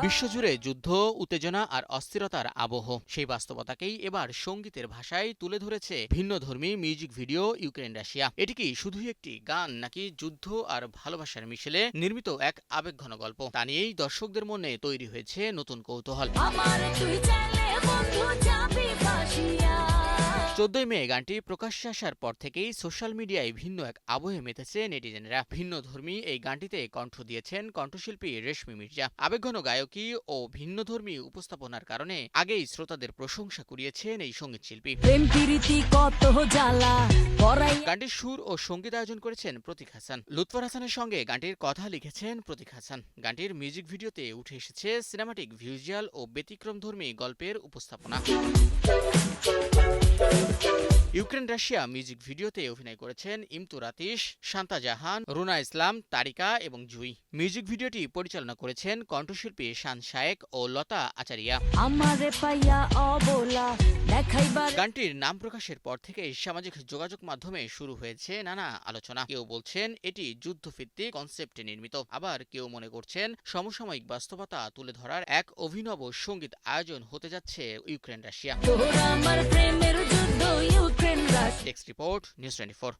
বিশ্বজুড়ে যুদ্ধ, উত্তেজনা আর অস্থিরতার আবহ, সেই বাস্তবতাকেই এবার সঙ্গীতের ভাষায় তুলে ধরেছে ভিন্নধর্মী মিউজিক ভিডিও ইউক্রেন রাশিয়া। এটি কি শুধুই একটি গান, নাকি যুদ্ধ আর ভালোবাসার মিশেলে নির্মিত এক আবেগঘন গল্প? তা নিয়েই দর্শকদের মনে তৈরি হয়েছে নতুন কৌতূহল। 14 মে গানটি প্রকাশ্যে আসার পর থেকেই সোশ্যাল মিডিয়ায় ভিন্ন এক আবহে মেতেছে নেটিজেনরা। ভিন্নধর্মী এই গানটিতে কণ্ঠ দিয়েছেন কণ্ঠশিল্পী রেশমি মির্জা। আবেগঘন গায়কী ও ভিন্নধর্মী উপস্থাপনার কারণে আগেই শ্রোতাদের প্রশংসা কুড়িয়েছেন এই সঙ্গীতশিল্পী। গানটির সুর ও সঙ্গীত আয়োজন করেছেন প্রতীক হাসান। লুৎফর হাসানের সঙ্গে গানটির কথা লিখেছেন প্রতীক হাসান। গানটির মিউজিক ভিডিওতে উঠে এসেছে সিনেমাটিক ভিজুয়াল ও ব্যতিক্রমধর্মী গল্পের উপস্থাপনা। ইউক্রেন রাশিয়া মিউজিক ভিডিওতে অভিনয় করেছেন ইমতুর আতিশ, শান্তা জাহান, রুনা ইসলাম, তারিকা এবং জুই। মিউজিক ভিডিওটি পরিচালনা করেছেন কণ্ঠশিল্পী শান শায়েক ও লতা আচারিয়া। গানটির নাম প্রকাশের পর থেকে সামাজিক যোগাযোগ মাধ্যমে শুরু হয়েছে নানা আলোচনা। কেউ বলছেন এটি যুদ্ধভিত্তিক কনসেপ্টে নির্মিত, আবার কেউ মনে করছেন সমসাময়িক বাস্তবতা তুলে ধরার এক অভিনব সঙ্গীত আয়োজন হতে যাচ্ছে Ukraine Russia. Desk report, news 24।